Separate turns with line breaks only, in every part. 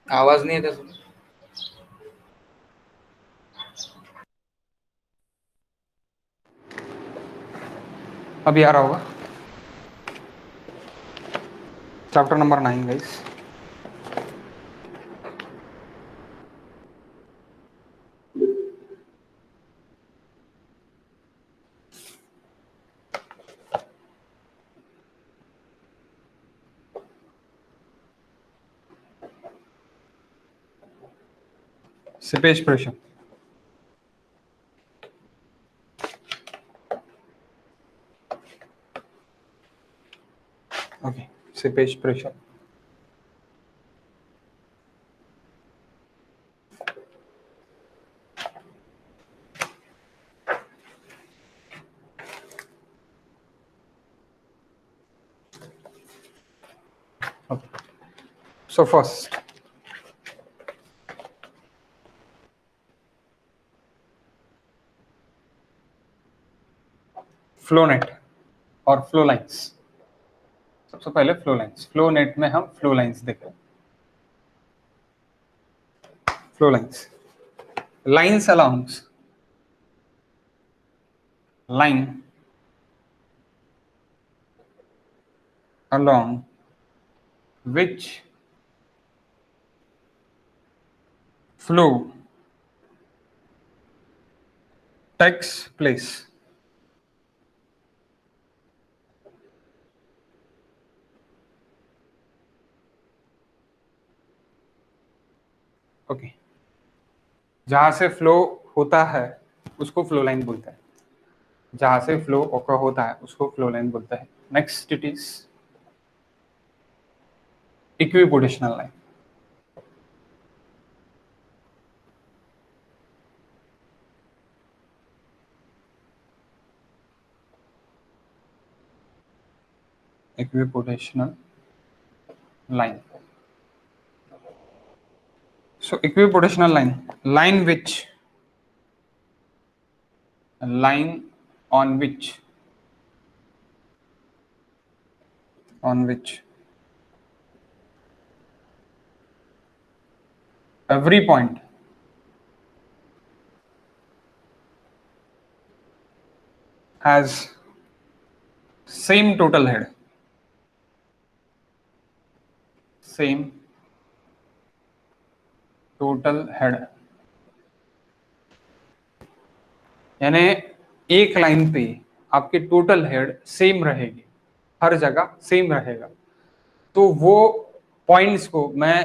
आवाज नहीं है था। अभी आ रहा होगा। Chapter number 9 guys. seepage pressure. Okay, seepage pressure. Okay. So first, flow net और फ्लो लाइंस। सबसे पहले फ्लो लाइंस। फ्लो नेट में हम फ्लो लाइंस देखें। Flow lines, lines allowance, line along which flow takes place. Okay, जहां से flow होता है उसको फ्लो लाइन बोलते हैं। जहां से फ्लो ओकर होता है उसको फ्लो लाइन बोलते हैं। Next it is equipotential line. Equipotential line. So equipotational line on which every point has same total head, same total head। यानी एक लाइन पे आपकी टोटल हेड सेम रहेगी, हर जगह सेम रहेगा। तो वो पॉइंट्स को मैं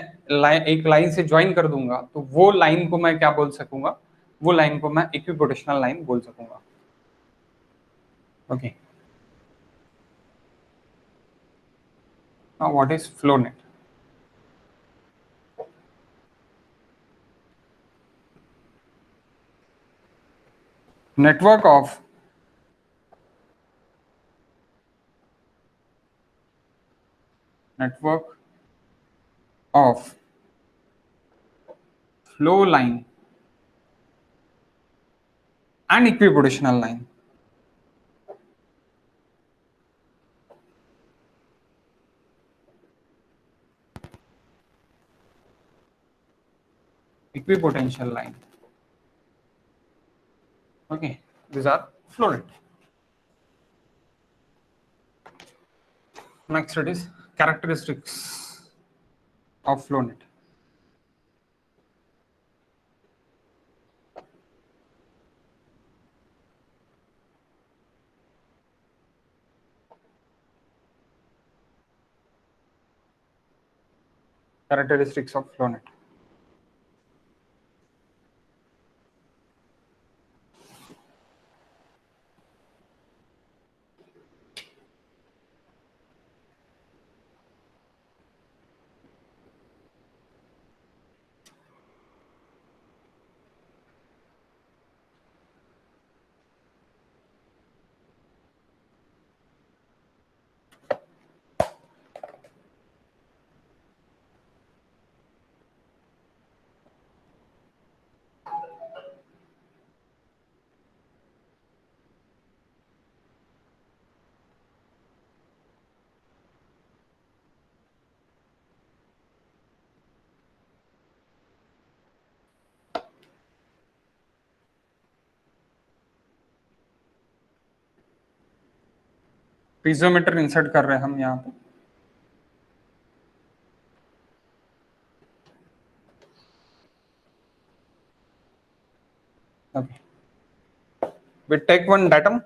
एक लाइन से ज्वाइन कर दूंगा तो वो लाइन को मैं क्या बोल सकूंगा, वो लाइन को मैं इक्विपोटेंशियल लाइन बोल सकूंगा। Okay, now what is flow net? network of flow line and equipotational line। equipotential line। Okay, these are flow net। Next it is characteristics of flow net। characteristics of flow net। Piezometer insert कर रहे हैं हम यहाँ पे। Okay, we take one datum,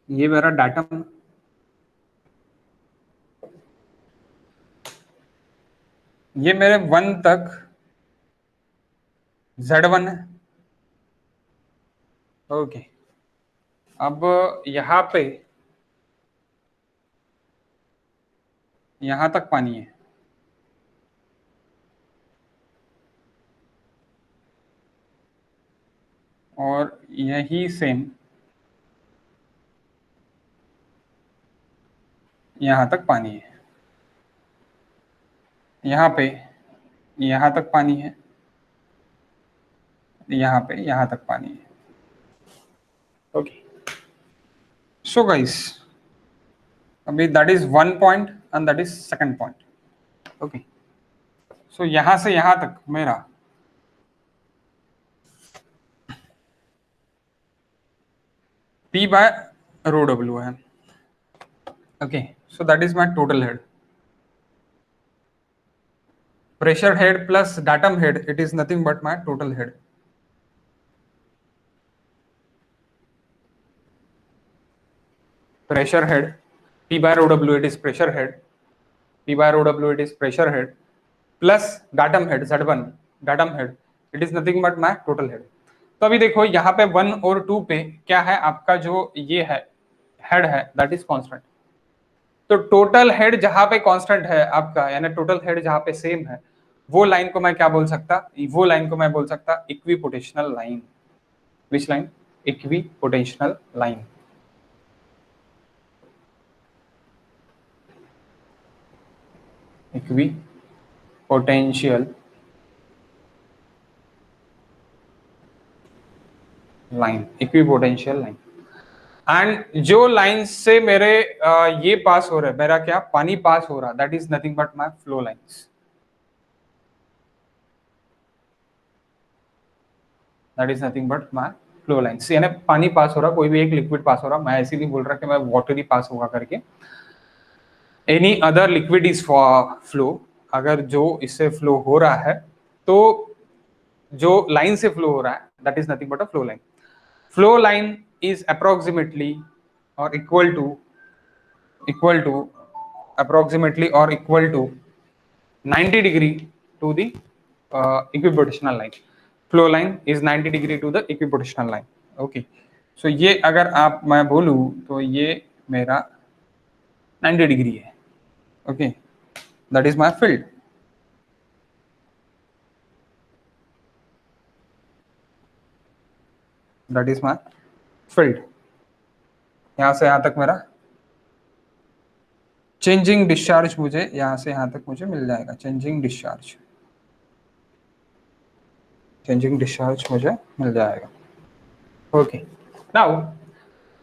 ये मेरा datum, ये मेरे 1 तक Z1 है। ओके, अब यहाँ पे यहाँ तक पानी है, और यही सेम यहाँ तक पानी है, यहाँ पे यहाँ तक पानी है, यहाँ पे यहाँ तक पानी है। ओके, सो गाइस, अभी that is 1 point and that is second point. Okay, so यहां से यहां तक मेरा P बाय रो W है। Okay, so that is my total head, pressure head plus datum head, it is nothing but my total head. Pressure head P by rho W, it is pressure head, P by rho W, it is pressure head, plus datum head Z1, datum head, it is nothing but my total head. तो अभी देखो यहाँ पे 1 और 2 पे क्या है, आपका जो ये है हेड है दैट इज कांस्टेंट। तो टोटल हेड जहां पे कांस्टेंट है आपका, यानी टोटल हेड जहां पे सेम है, वो लाइन को मैं क्या बोल सकता, वो लाइन को मैं बोल सकता equipotential line. Which line? Equipotential line. Equipotential line, equipotential line. And जो लाइन से मेरे ये पास हो रहा है, मेरा क्या पानी पास हो रहा, that is nothing but my flow lines, that is nothing but my flow lines. यानी पानी पास हो रहा, कोई भी एक लिक्विड पास हो रहा, मैं ऐसे नहीं बोल रहा कि मैं वाटर ही पास होगा करके, any other liquid is for flow. अगर जो इससे फ्लो हो रहा है, तो जो लाइन से फ्लो हो रहा है that is nothing but a flow line. Flow line is approximately और equal to approximately or equal to 90 degree to the equipotational line. Flow line is 90 degree to the equipotational line. Okay, so ये अगर आप मैं बोलूं तो ये मेरा 90 degree है। Okay, that is my field, that is my field. यहां से यहां तक मेरा चेंजिंग डिस्चार्ज मुझे यहां से यहां तक मुझे मिल जाएगा, चेंजिंग डिस्चार्ज, चेंजिंग डिस्चार्ज मुझे मिल जाएगा। ओके, नाउ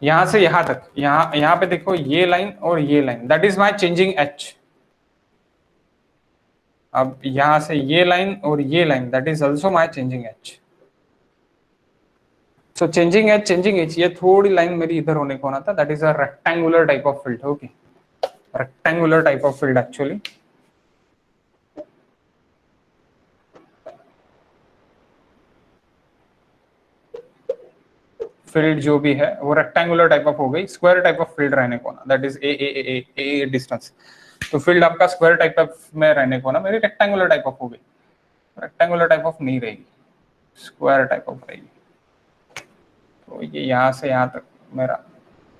यहां से यहां तक, यहां पे देखो ये लाइन और ये line, that is my changing H. अब यहां से ये लाइन और ये line, that is also my changing H. So changing H, ये थोड़ी लाइन मेरी इधर होने को होना था, that is a rectangular type of field. Okay, rectangular type of field actually. Field जो भी है वो रेक्टेंगुलर टाइप ऑफ हो गई, स्क्वायर टाइप ऑफ फील्ड रहने को ना, दैट इज ए डिस्टेंस। तो फील्ड आपका स्क्वायर टाइप ऑफ में रहने को ना, मेरी रेक्टेंगुलर टाइप ऑफ हो गई, रेक्टेंगुलर टाइप ऑफ नहीं रहेगी, स्क्वायर टाइप ऑफ रहेगी। तो ये यहाँ से यहाँ तक मेरा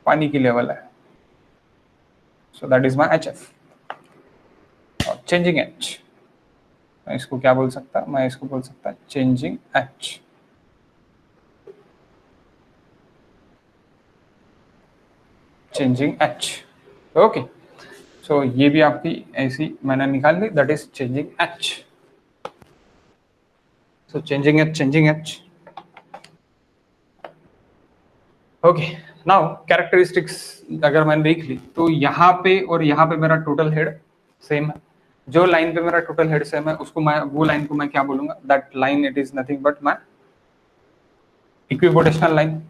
पानी की लेवल है, so that is my H F. और चेंजिंग एच, मैं इसको क्या बोल सकता, मैं इसको बोल सकता changing H. Changing H, okay. So ये भी आपकी ऐसी मैंने निकाल ली, that is changing H. So changing H. Okay, now characteristics अगर मैंने देख ली, तो यहाँ पे और यहाँ पे मेरा टोटल हेड सेम है। जो लाइन पे मेरा टोटल हेड सेम है, उसको मैं, वो लाइन को मैं क्या बोलूंगा, that line it is nothing but my equipotential line.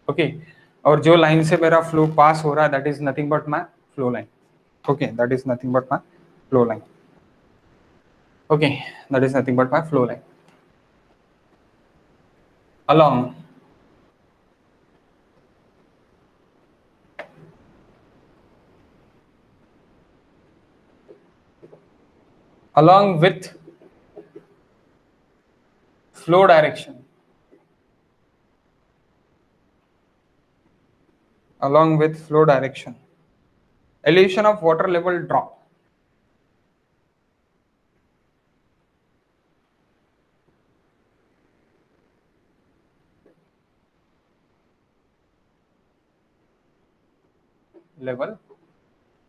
Okay, और जो लाइन से मेरा फ्लो पास हो रहा है that is nothing but my flow line. Okay, that is nothing but my flow line. Okay, that is nothing but my flow line. along along with flow direction, along with flow direction, elevation of water level drop. Level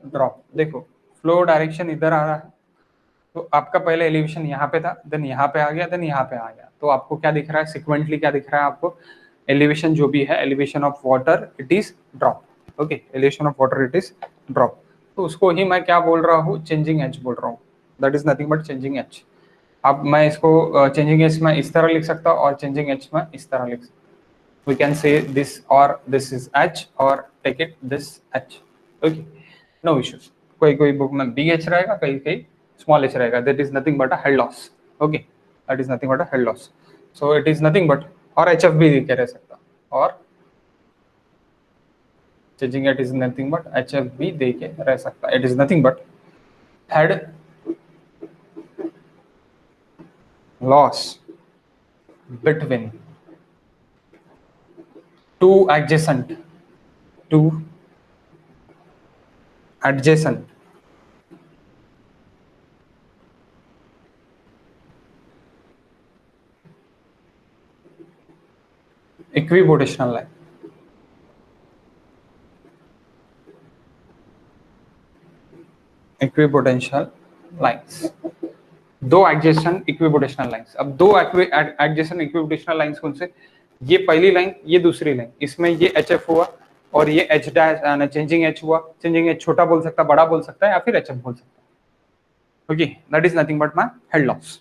drop. देखो, flow direction इधर आ रहा है, तो आपका पहले elevation यहाँ पे था, देन यहाँ पे आ गया, देन यहाँ पे आ गया. तो आपको क्या दिख रहा है, सिक्वेंटली क्या दिख रहा है आपको, एलिवेशन जो भी है, elevation of water it is drop. Okay, elevation of water it is drop. तो उसको ही मैं क्या बोल रहा हूँ, चेंजिंग एज बोल रहा हूँ. That is nothing but changing edge. अब मैं इसको चेंजिंग एज में इस तरह लिख सकता हूँ और चेंजिंग एज में इस तरह लिख सकता हूँ. we can say this or this is h or take it this h. okay, no issues. कोई कोई बुक में bh रहेगा, कहीं कहीं small h रहेगा. that is nothing but a head loss. okay, that is nothing but a head loss. so it is nothing but, और hf भी लिखे रह सकता, और changing it is nothing but hf भी दे के रह सकता. it is nothing but head loss between two adjacent equipotational line. Equipotential lines, दो एडजेसेंट इक्विपोटेंशियल लाइंस. अब दो एडजेसेंट इक्विपोटेंशियल लाइंस कौन से, ये पहली लाइन, ये दूसरी लाइन. इसमें ये एच एफ हुआ और ये एच डैश चेंजिंग एच हुआ. चेंजिंग एच छोटा बोल सकता, बड़ा बोल सकता है, या फिर एच एफ बोल सकता है. Okay, that is nothing but my head loss.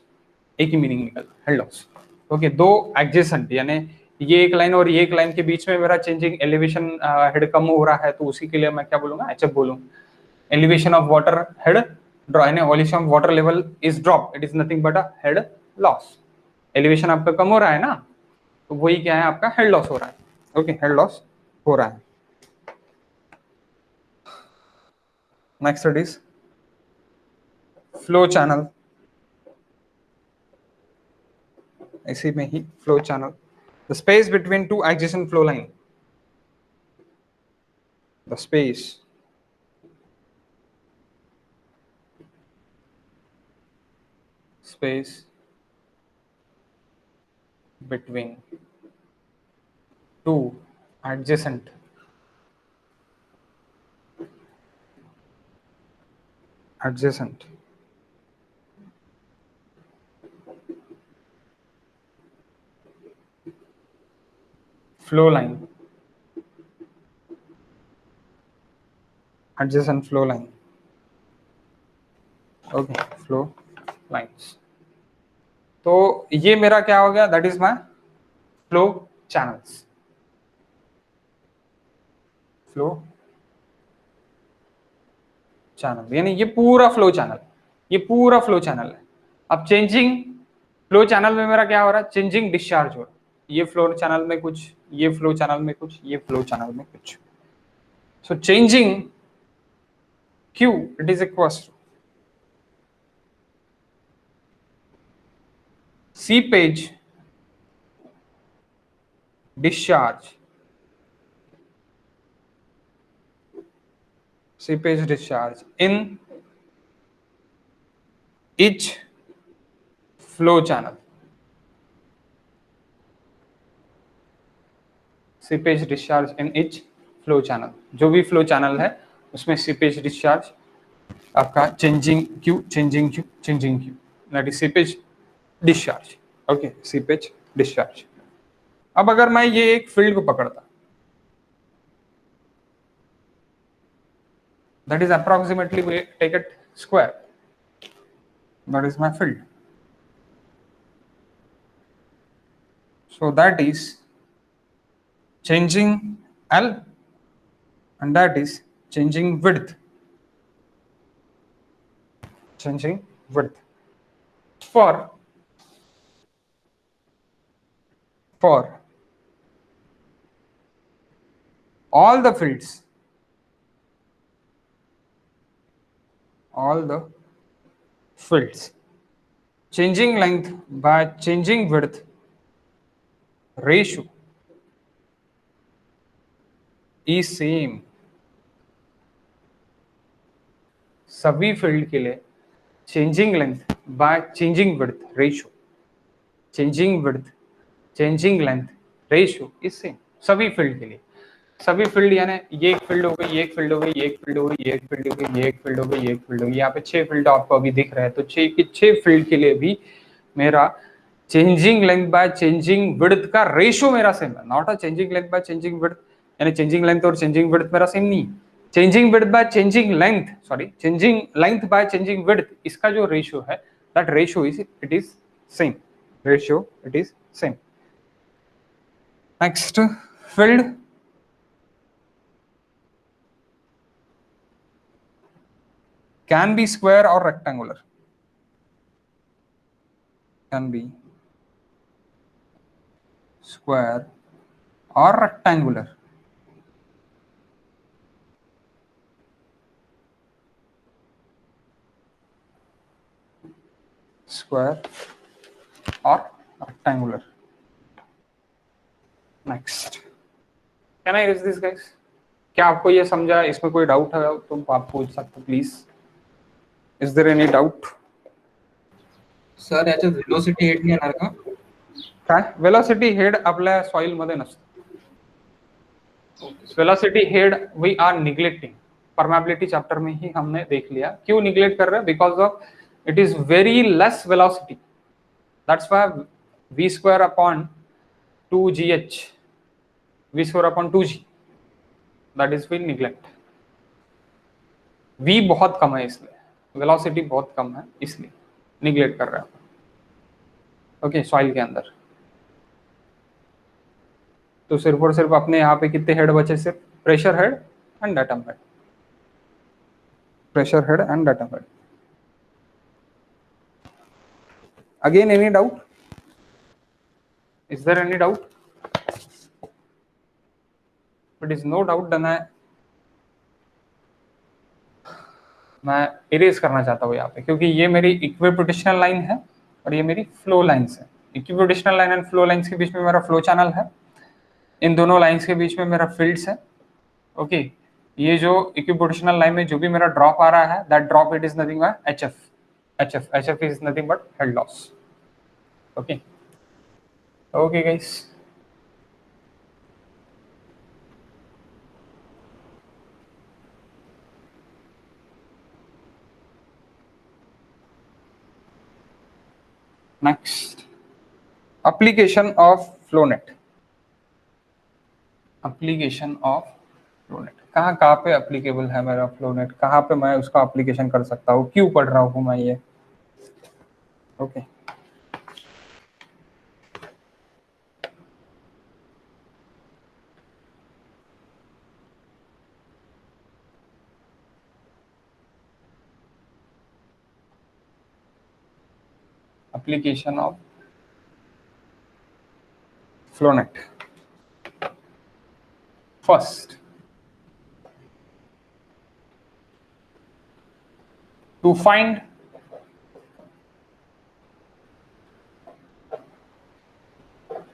एक ही मीनिंग निकल, हेड लॉस. ओके, दो एडजेसेंट यानी ये एक लाइन और ये एक लाइन के बीच में मेरा चेंजिंग एलिवेशन हेड कम हो रहा है, तो उसी के लिए मैं क्या बोलूंगा, एच एफ बोलूंगा. elevation of water head draw and elevation of water level is drop, it is nothing but a head loss. elevation आपका कम हो रहा है ना, तो वही क्या है, आपका हेड लॉस हो रहा है. ओके, हेड लॉस हो रहा है. Next it is flow channel. इसी में ही flow channel, the space between two adjacent flow line, the space between two adjacent flow line, adjacent flow line. Okay, flow lines. तो ये मेरा क्या हो गया, that is my flow channels. Flow channel यानी ये पूरा फ्लो चैनल, ये पूरा फ्लो चैनल है. अब चेंजिंग फ्लो चैनल में मेरा क्या हो रहा है, चेंजिंग डिस्चार्ज हो रहा है. ये फ्लो चैनल में कुछ, ये फ्लो चैनल में कुछ, ये फ्लो चैनल में कुछ. सो changing Q it is equals to seepage discharge, seepage discharge in each flow channel. Seepage discharge in each flow channel, जो भी फ्लो चैनल है उसमें सीपेज डिस्चार्ज आपका changing Q, changing Q, changing Q, that is seepage discharge. Okay, seepage discharge. अब अगर मैं ये एक फील्ड को पकड़ता, that is approximately take it square, that is my field. So that is changing L, and that is changing width. Changing width for all the fields, changing length by changing width ratio is same. सभी field के लिए changing length by changing width ratio, changing width changing length ratio is same सभी field के लिए. सभी field यानी ये एक फील्ड हो गई, ये एक फील्ड हो गई, ये एक फील्ड हो गई, ये एक फील्ड हो गई, ये एक फील्ड हो गई, ये एक फील्ड हो गई. यहाँ पे 6 फील्ड आपको अभी दिख रहा है, तो 6 की 6 फील्ड के लिए भी मेरा changing length by changing width का रेशियो मेरा सेम है. Not a changing length by changing width, यानी चेंजिंग लेंथ और चेंजिंग विड्थ मेरा सेम नहीं. Changing width by changing length, sorry changing length by changing width, इसका जो रेशियो है that ratio is it is same. Ratio it is same. Next field can be square or rectangular. Can be square or rectangular. Square or rectangular. Next. Can I erase this, guys? क्या आपको ये समझा? इसमें कोई doubt है तो आप पूछ सकते हो please. Is there any doubt?
Sir याच्यात वेलोसिटी हेड नाही येणार का?
काय वेलोसिटी हेड आपल्या सॉइल मध्ये नसतो. Velocity head we are neglecting. Permeability chapter में ही हमने देख लिया. क्यों निग्लेक्ट कर रहे हैं? Because of it is very less velocity. That's why v square upon 2gh, v square upon 2g, that is we neglect. v बहुत कम है इसलिए, वेलोसिटी बहुत कम है इसलिए निग्लेक्ट कर रहे हैं. ओके, सॉइल के अंदर तो सिर्फ और सिर्फ अपने यहाँ पे कितने हेड बचे? सिर्फ pressure head and datum head. Pressure head and datum head. Again any doubt? Is there any doubt? It is no doubt then मैं इरेज करना चाहता हूँ यहाँ पे, क्योंकि ये मेरी इक्विपोटेंशियल लाइन है और ये मेरी फ्लो लाइंस है. Equipotential line and flow lines के बीच में मेरा फ्लो चैनल है. इन दोनों लाइंस के बीच में मेरा फील्ड्स है. ओके, ये जो इक्विपोटेंशियल लाइन में जो भी मेरा ड्रॉप आ रहा है, that drop it is nothing but HF is nothing but head loss. Okay okay guys. Next, application of flownet. Application of flownet कहाँ कहाँ पे एप्लीकेबल है मेरा फ्लोनेट? कहाँ पे मैं उसका एप्लीकेशन कर सकता हूँ? क्यों पढ़ रहा हूँ मैं ये? Okay application of flownet. First, to find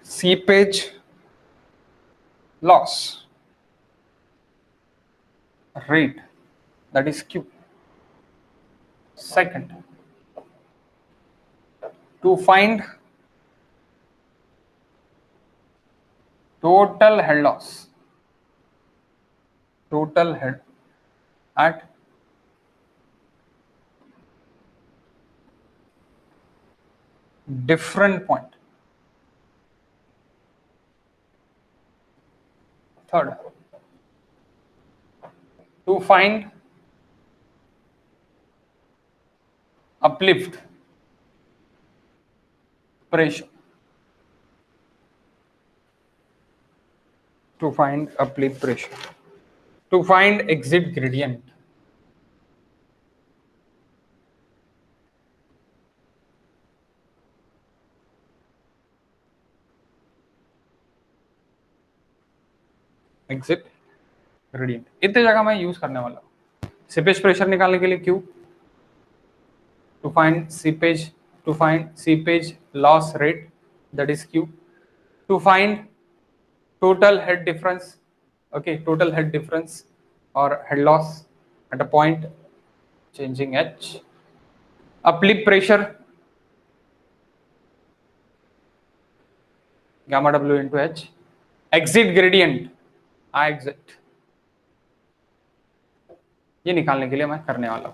seepage loss rate, that is Q. Second, to find total head loss, total head at different point. Third, to find uplift pressure. to find uplift pressure, to find exit gradient. Exit gradient इतने जगह मैं use करने वाला हूँ। Seepage pressure निकालने के लिए Q, to find seepage loss rate, that is Q, to find total head difference, okay, total head difference और head loss at a point changing H, uplift pressure gamma w into h, exit gradient I exit, ये निकालने के लिए मैं करने वाला हूं।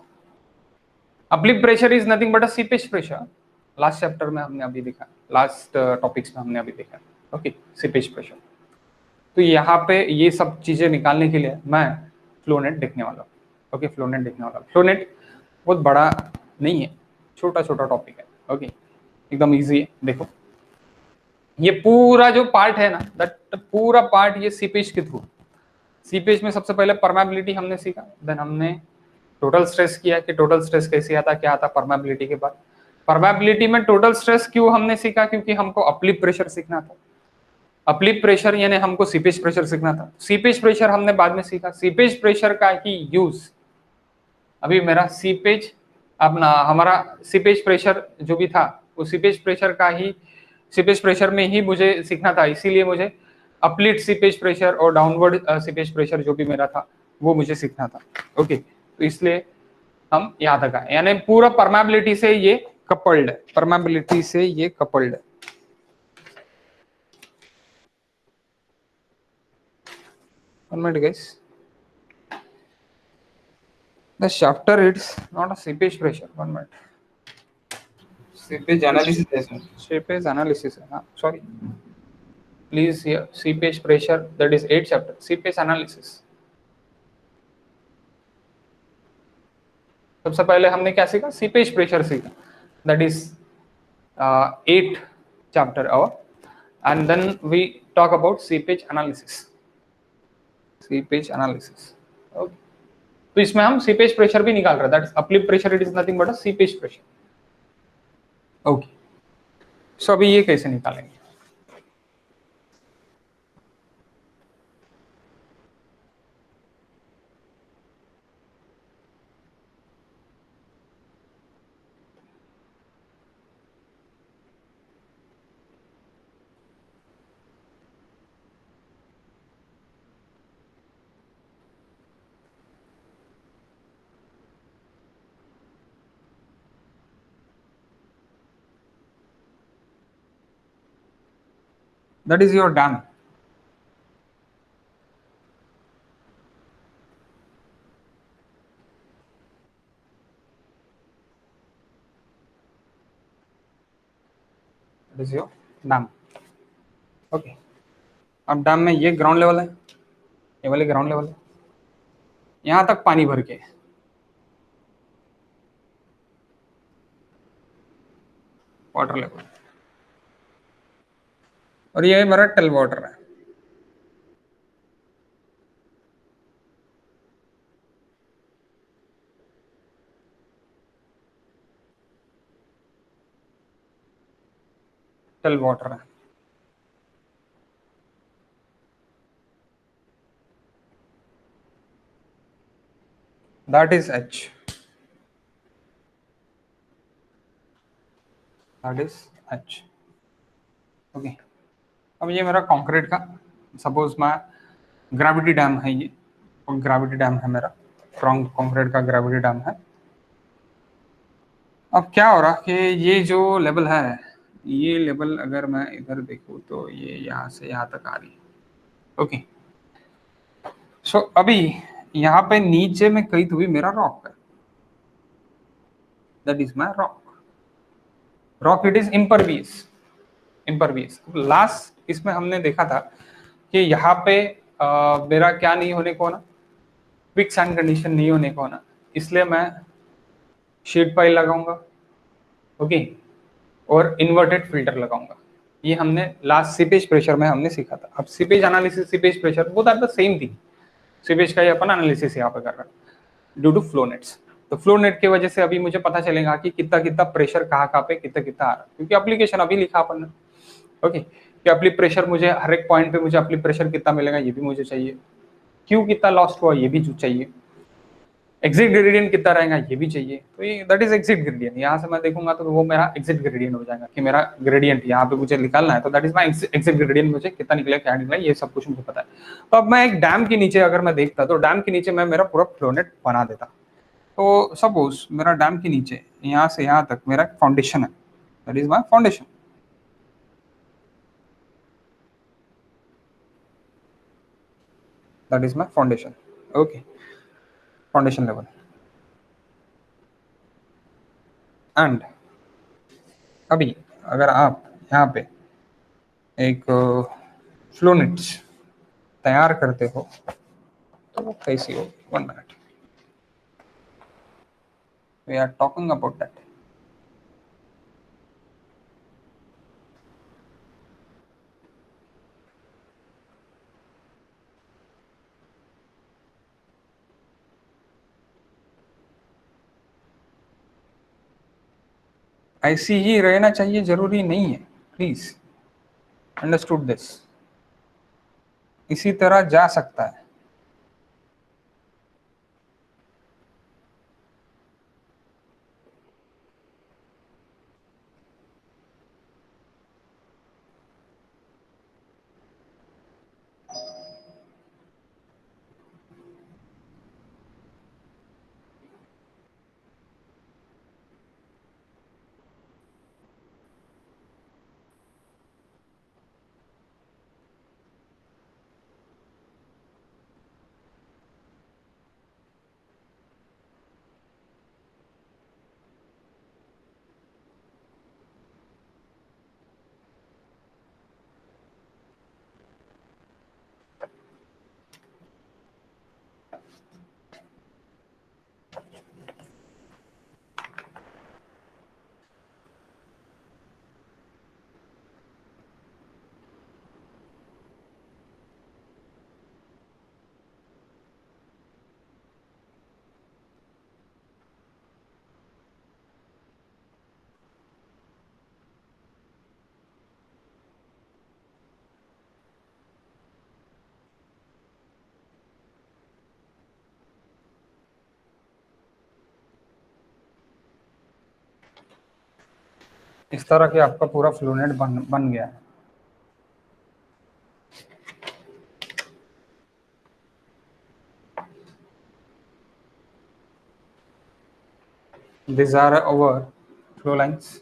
Uplift pressure is nothing but a seepage pressure, last chapter में हमने अभी देखा, लास्ट टॉपिक्स में हमने अभी देखा, ओके, सीपेज प्रेशर। तो यहाँ पे ये सब चीजें निकालने के लिए मैं फ्लोनेट देखने वाला हूँ, ओके, फ्लोनेट देखने वाला हूँ। फ्लोनेट बहुत बड़ा नहीं है, छोटा छोटा टॉपिक है, ओके, एकदम इजी है। देखो ये पूरा जो पार्ट है ना, दैट पूरा पार्ट ये सीपेज के थ्रू, सीपेज में सबसे पहले परमेबिलिटी हमने सीखा, देन हमने टोटल स्ट्रेस किया कि टोटल स्ट्रेस कैसे आता, क्या आता परमेबिलिटी के बाद। परमेबिलिटी में टोटल स्ट्रेस क्यों हमने सीखा, क्योंकि हमको अपलिफ्ट प्रेशर सीखना था। अपलिफ्ट प्रेशर यानी हमको सीपेज प्रेशर सीखना था। सीपेज प्रेशर हमने बाद में सीखा। सीपेज प्रेशर का ही यूज अभी मेरा सीपेज अपना हमारा सीपेज प्रेशर जो भी था वो सीपेज प्रेशर का ही, सीपेज प्रेशर में ही मुझे सीखना था, इसीलिए मुझे अपलिफ्ट सीपेज प्रेशर और डाउनवर्ड सीपेज प्रेशर जो भी मेरा था वो मुझे सीखना था, ओके। तो इसलिए हम यहाँ तक आए, यानी पूरा परमेबिलिटी से ये कपल्ड है, परमेबिलिटी से ये कपल्ड है। One minute guys, the chapter it's not a seepage pressure, one minute,
seepage analysis है सर।
seepage analysis है, हाँ sorry, please here seepage pressure, that is 8th chapter, seepage analysis। सबसे पहले हमने क्या सीखा, सीपेज प्रेशर सीखा, that is 8th chapter our, and then we talk about seepage analysis, seepage analysis, okay। तो इसमें हम सीपेज प्रेशर भी निकाल रहे हैं, that is uplift pressure, it is nothing but a seepage pressure, okay. So अभी ये कैसे निकालेंगे, that is your dam, that is your dam, okay. अब डैम में ये ग्राउंड लेवल है, ये वाले ग्राउंड लेवल है, यहां तक पानी भर के वाटर लेवल, और ये मेरा टेल वाटर है, टेल वाटर है। That is H, that is H, okay. अब ये मेरा कंक्रीट का, सपोज मैं ग्रेविटी डैम है ये, और ग्रेविटी डैम है मेरा, कंक्रीट का ग्रेविटी डैम है। अब क्या हो रहा कि ये जो लेवल है, ये लेवल अगर मैं इधर देखूं तो ये यहाँ से यहाँ तक आ रही है, ओके। सो अभी यहाँ पे नीचे में कहीं तो भी मेरा रॉक है, that is my rock, rock it is impervious, impervious. Last इसमें हमने देखा था कि यहाँ पे मेरा क्या नहीं होने को ना, क्विक सैंड कंडीशन नहीं होने को ना, इसलिए मैं शीट पाइल लगाऊंगा, ओके, और इन्वर्टेड फिल्टर लगाऊंगा। ये हमने लास्ट सीपेज प्रेशर में हमने सीखा था। अब seepage analysis, seepage pressure, both are the same thing. Seepage का ही अपन एनालिसिस यहाँ पे कर रहे हैं ड्यू टू फ्लो नेट्स। तो फ्लो नेट की वजह से अभी मुझे पता चलेगा कि कितना कितना प्रेशर कहाँ पे कितना कितना आ रहा है, क्योंकि एप्लीकेशन अभी लिखा अपन ने। ओके, कि अपनी प्रेशर मुझे हर एक पॉइंट पे मुझे अपनी प्रेशर कितना मिलेगा ये भी मुझे चाहिए, क्यू कितना लॉस्ट हुआ ये भी चाहिए, एग्जिट ग्रेडियंट कितना रहेगा ये भी चाहिए। तो ये दैट इज एग्जिट ग्रेडियंट। यहाँ से मैं देखूंगा तो वो मेरा एग्जिट ग्रेडियंट हो जाएगा कि मेरा ग्रेडियंट यहाँ पे मुझे निकालना है, तो that is my exit gradient, मुझे कितना निकला क्या निकला ये सब कुछ मुझे पता है। तो अब मैं एक डैम के नीचे अगर मैं देखता तो डैम के नीचे मैं मेरा पूरा फ्लोनेट बना देता। तो सपोज मेरा डैम के नीचे यहाँ से यहाँ तक मेरा फाउंडेशन है, that is my foundation. That is my foundation. Okay, foundation level. And अभी अगर आप यहाँ पे एक फ्लोनेट्स तैयार करते हो तो वो कैसी हो, 1 minute, we are talking about that. ऐसी ही रहना चाहिए जरूरी नहीं है, प्लीज अंडरस्टूड दिस। इसी तरह जा सकता है। इस तरह के आपका पूरा फ्लोनेट बन गया है। These are our flow lines.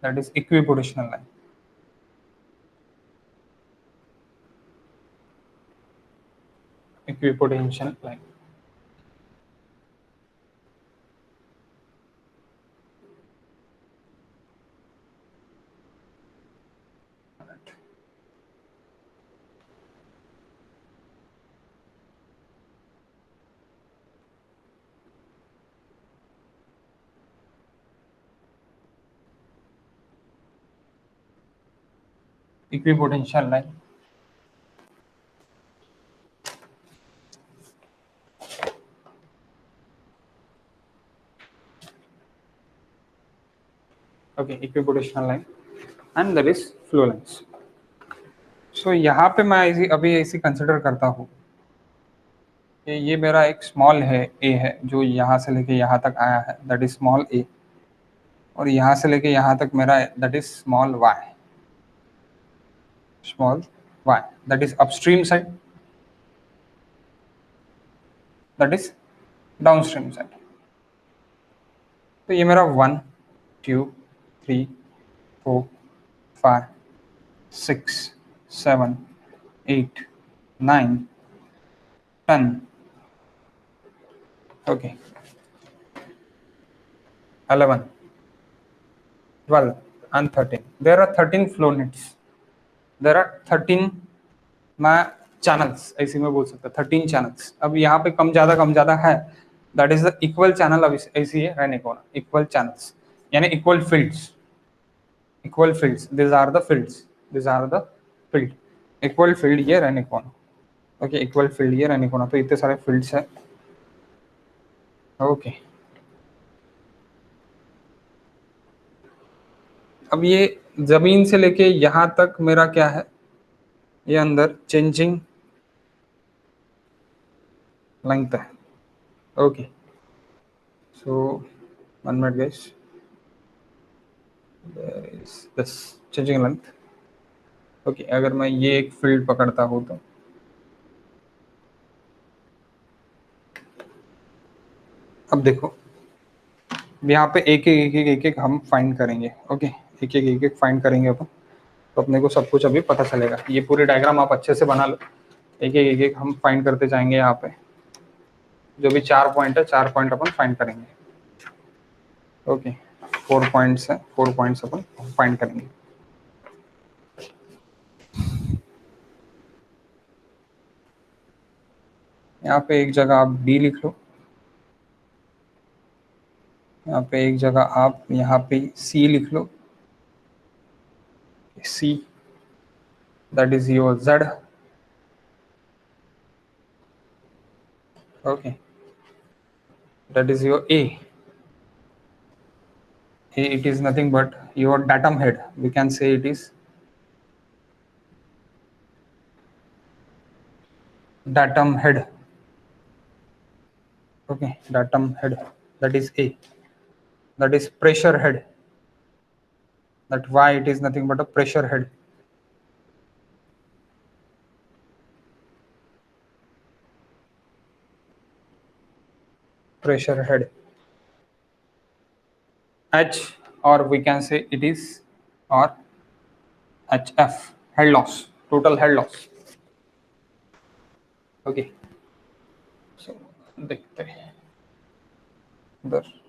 That is equipotential line. Equipotential line. Equipotential line. Okay, equipotential line, and that is flow lines. So यहाँ पे मैं अभी ऐसी कंसिडर करता हूँ कि ये मेरा एक स्मॉल है ए है जो यहाँ से लेके यहाँ तक आया है, दैट इज स्मॉल ए, और यहाँ से लेके यहाँ तक मेरा that is small Y, that is upstream side, that is downstream side. तो ये मेरा 1 2 3 4 5 6 7 8 9 10, okay, 11 12 and 13. There are 13 flow nets. There are 13 मैं चैनल्स, ऐसे में बोल सकता 13 चैनल्स। अब यहाँ पे कम ज़्यादा है that is the equal channel of ऐसी है रेने कोना, इक्वल चैनल्स यानी equal fields, equal fields, this are the fields, this are the field, equal field ये रेने कोना, ओके, इक्वल फील्ड ये रेने कोना, तो इतने सारे फील्ड्स है, ओके। अब ये जमीन से लेके यहां तक मेरा क्या है, ये अंदर चेंजिंग लेंथ है, okay. So 1 minute guys, there is this changing length, okay. अगर मैं ये एक फील्ड पकड़ता हूँ तो अब देखो यहाँ पे एक एक हम फाइंड करेंगे, ओके, एक एक फाइंड करेंगे अपन, तो अपने को सब कुछ अभी पता चलेगा। ये पूरी डायग्राम आप अच्छे से बना लो, एक एक हम फाइंड करते जाएंगे। यहाँ पे जो भी 4 पॉइंट है, 4 पॉइंट अपन फाइंड करेंगे, ओके। 4 पॉइंट्स है, 4 पॉइंट्स अपन फाइंड करेंगे। यहाँ पे एक जगह आप डी लिख लो, यहाँ पे एक जगह आप यहाँ पे सी लिख लो, C that is your Z, okay, that is your A, it is nothing but your datum head, we can say it is datum head, okay, datum head, that is A, that is pressure head, that why it is nothing but a pressure head, pressure head, H, or we can say it is or HF, head loss, total head loss, okay। so देखते हैं उधर,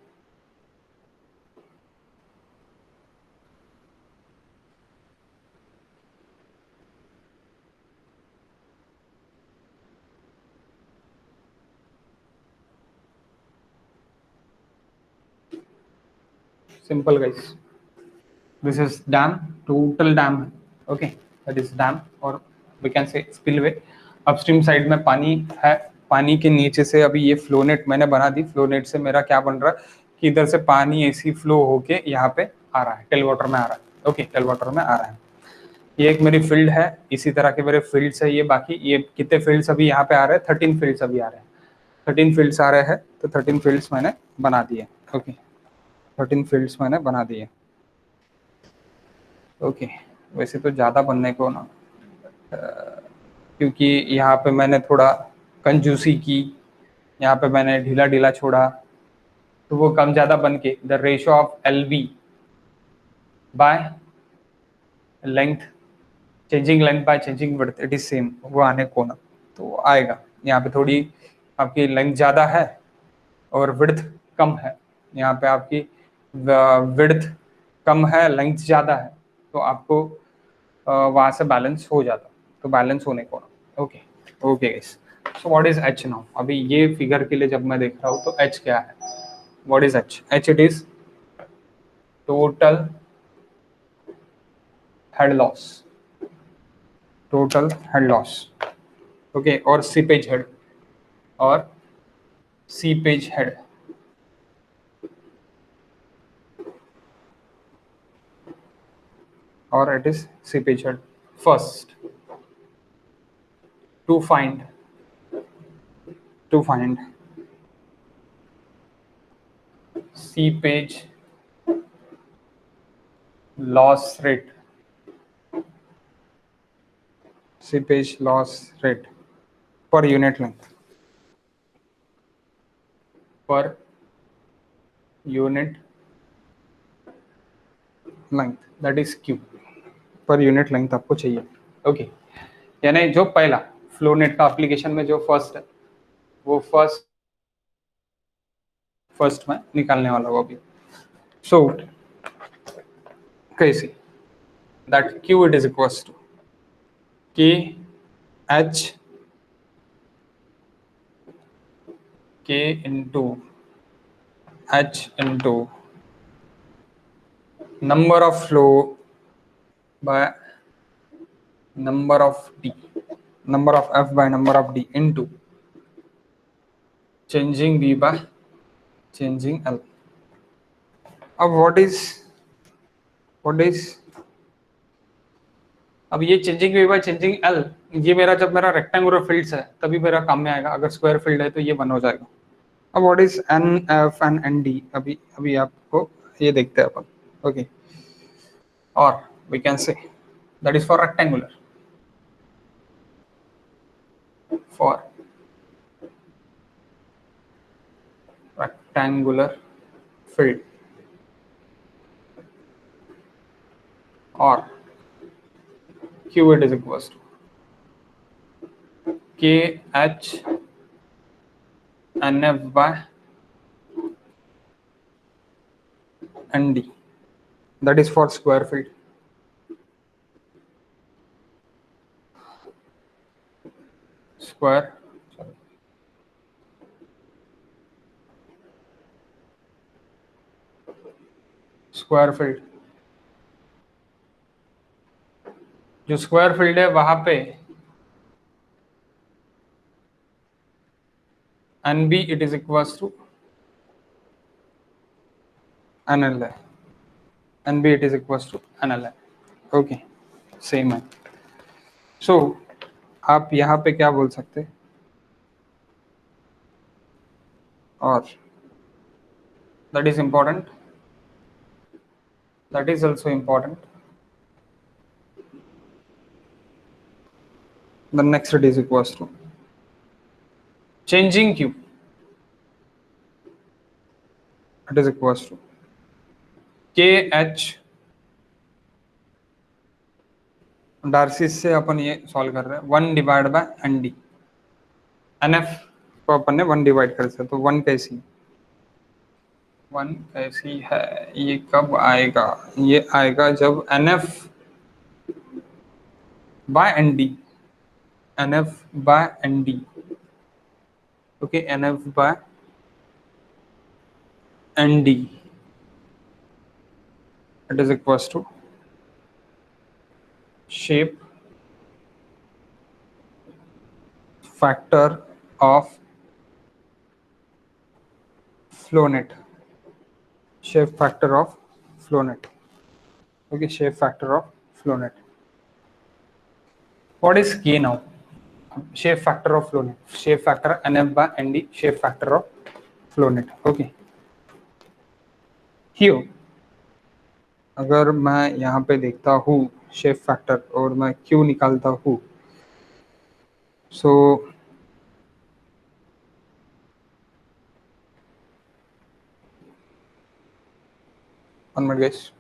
simple guys, this is dam, total dam, okay, that is dam, or we can say spillway। Upstream side में पानी है, पानी के नीचे से अभी ये फ्लोनेट मैंने बना दी, फ्लोनेट से मेरा क्या बन रहा है कि इधर से पानी ऐसी फ्लो होके यहाँ पे आ रहा है, टेल वाटर में आ रहा है, ओके, टेल वाटर में आ रहा है। ये एक मेरी फील्ड है, इसी तरह के मेरे फील्ड्स है ये, बाकी ये कितने फील्ड्स अभी यहाँ पे आ रहे हैं, 13 फील्ड्स अभी आ रहे हैं, 13 फील्ड्स आ रहे हैं, तो 13 फील्ड्स मैंने बना दिए, ओके, 13 फील्ड्स मैंने बना दिए, ओके। वैसे तो ज़्यादा बनने को ना, क्योंकि यहाँ पे मैंने थोड़ा कंजूसी की, यहाँ पे मैंने ढीला ढीला छोड़ा, तो वो कम ज़्यादा बन के the ratio of L B by length, changing length by changing width, it is same, वो आने को ना तो आएगा। यहाँ पे थोड़ी आपकी लेंथ ज़्यादा है और विड्थ कम है, यहाँ पे आपकी विड्थ कम है, लेंथ ज़्यादा है, तो आपको वहाँ से बैलेंस हो जाता, तो बैलेंस होने को ना, okay, okay guys. So what is H now, अभी ये फिगर के लिए जब मैं देख रहा हूँ तो एच क्या है, what is H, H it is total head loss, total head loss, okay, और सीपेज हेड, और सीपेज हेड, और it is seepage head. First to find seepage loss rate, seepage loss rate per unit length, per unit length, that is Q, per unit length आपको चाहिए, okay. यानी जो पहला फ्लोनेट का application में जो फर्स्ट है, वो फर्स्ट में निकालने वाला वो अभी। सो कैसे, that Q it is equals to K H k into h into number of flow by number of d, number of f by number of d into changing v by changing l. अब what is अब ये changing V by changing L, ये मेरा जब मेरा rectangular fields है तभी मेरा काम में आएगा, अगर स्क्वायर फील्ड है तो ये वन हो जाएगा। अब what is N F and N D, अभी अभी आपको ये देखते हैं अपन। ओके, और we can say that is for rectangular, for rectangular field, और Q it is equals to KH NF by ND, that is for square field. Square field, जो स्क्वायर फील्ड है वहां पे NB it is equals to NL है, NB it is equals to NL है। Okay, same है। सो आप यहाँ पे क्या बोल सकते हैं, और that is important, that is also important, the next it is equals to changing Q, it is equals to KH, Darcy's से अपन ये सॉल्व कर रहे हैं, 1 डिवाइड बाय ND, NF को अपन ने 1 डिवाइड कर दिया, तो 1 कैसी, 1 कैसी है, ये कब आएगा, ये आएगा जब NF by ND, NF by ND, okay, NF by ND, it is equals to shape factor of flow net, shape factor of flow net, okay, shape factor of flow net. What is K now? Shape factor of flow net, shape factor NF by ND, shape factor of flow net, okay. Here अगर मैं यहाँ पे देखता हूँ shape factor और मैं Q निकालता हूँ, सो one minute guys,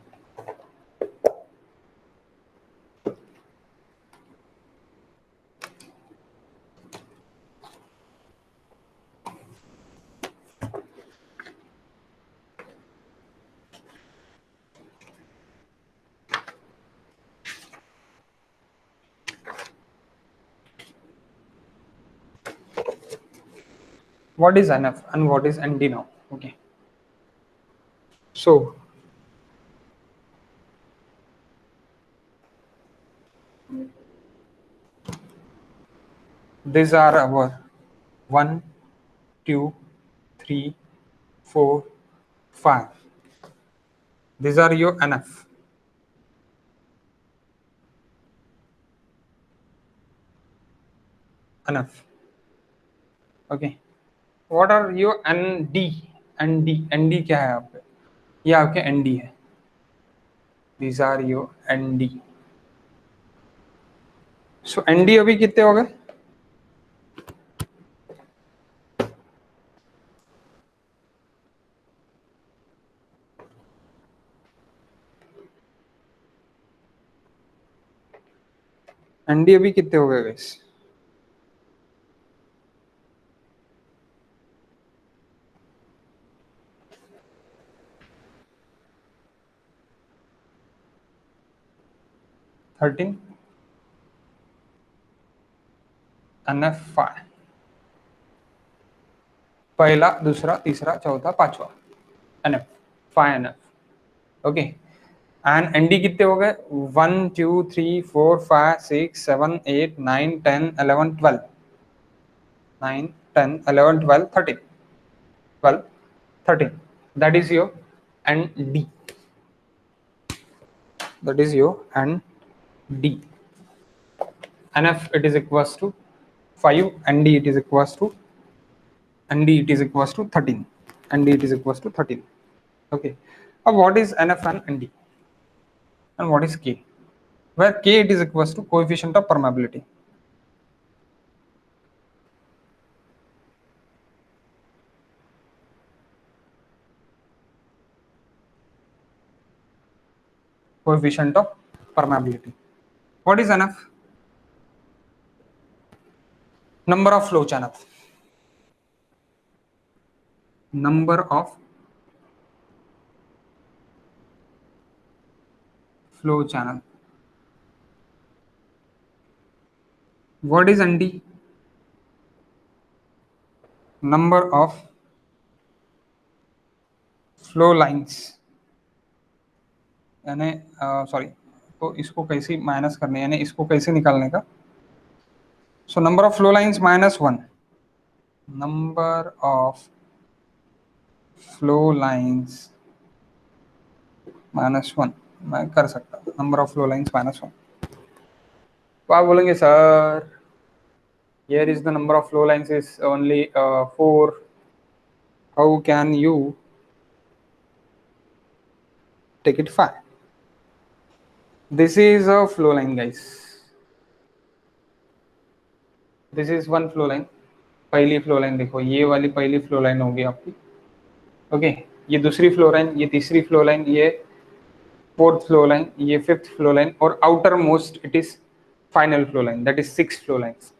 what is NF and what is ND now, okay. So these are our 1, 2, 3, 4, 5. These are your NF. NF. Okay. What are your ND? ND. ND क्या है आप पे? ये आपके ND है. These are your ND. So ND अभी कितने हो गए? ND अभी कितने हो गए guys? $13 NF5. पहला, दूसरा, तीसरा, चौथा, पांचवा, NF, 5 NF। Okay, and ND कितने हो गए? 1 2 3 4 5 6 7 8 9 10 11 12, 9 10 11 12 13, 12 13, that is your ND, that is your ND। NF it is equals to 5, ND it is equals to 13, ND it is equals to 13। Okay, now what is NF and ND and what is K? Where K it is equals to coefficient of permeability। Coefficient of permeability। What is NF? Number of flow channels, number of flow channel। What is ND? Number of flow lines, यानी sorry, तो इसको कैसे minus करने, यानी इसको कैसे निकालने का? So number of flow lines minus 1, number of flow lines -1 मैं कर सकता हूँ, नंबर ऑफ फ्लो लाइंस -1। तो आप बोलेंगे sir here is the number of flow lines is only 4, how can you take it 5? This is a flow line guys, this is one flow line। पहली flow line देखो, ये वाली पहली flow line होगी आपकी। ओके, ये दूसरी flow line, ये तीसरी फ्लो लाइन, ये फोर्थ फ्लो लाइन, ये फिफ्थ फ्लो लाइन, और outer most it is final flow line, that is 6 flow lines.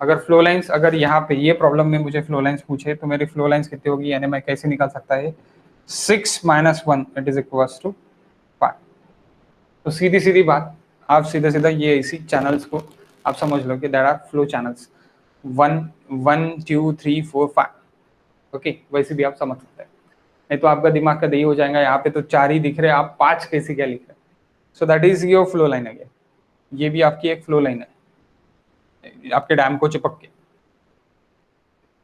अगर फ्लो लाइंस, अगर यहाँ पे ये प्रॉब्लम में मुझे फ्लो लाइंस पूछे तो मेरी फ्लो लाइंस कितनी होगी, यानी मैं कैसे निकाल सकता है? 6 - 1 इट इज इक्वल्स टू 5। तो सीधी सीधी बात, आप सीधा सीधा ये इसी चैनल्स को आप समझ लो कि that are flow channels 1 1 2 3 4 5। Okay, वैसे भी आप समझ सकते हैं, नहीं तो आपका दिमाग का दही हो जाएगा, यहाँ पे तो 4 ही दिख रहे हैं, आप 5 कैसे क्या लिख रहे हैं? सो that is your flow line again, ये भी आपकी एक फ्लो लाइन है आपके डैम को चिपक के।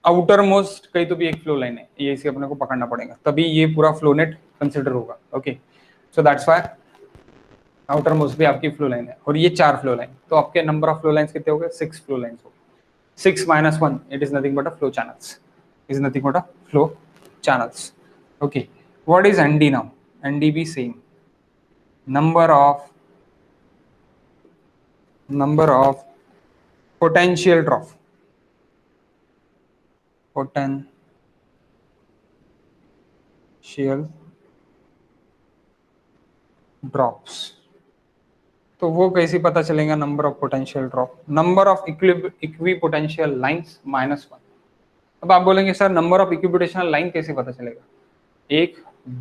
आउटर मोस्ट कहीं तो भी एक फ्लो लाइन है, ये इसे अपने को पकड़ना पड़ेगा, तभी ये पूरा फ्लो नेट कंसिडर होगा। Okay, so that's why outer most भी आपकी फ्लो लाइन है, और ये 4 फ्लो लाइन, तो आपके नंबर ऑफ फ्लो लाइंस कितने हो गए? 6 फ्लो लाइंस हो गए। 6 - 1 it is nothing but a flow channels, is nothing but a flow channels। Okay, what is ND now? ND be same, number of potential drop, potential drops। तो वो कैसे पता चलेगा number of potential drop? Number of equi potential lines -1। अब आप बोलेंगे sir number of equipotential line कैसे पता चलेगा? 1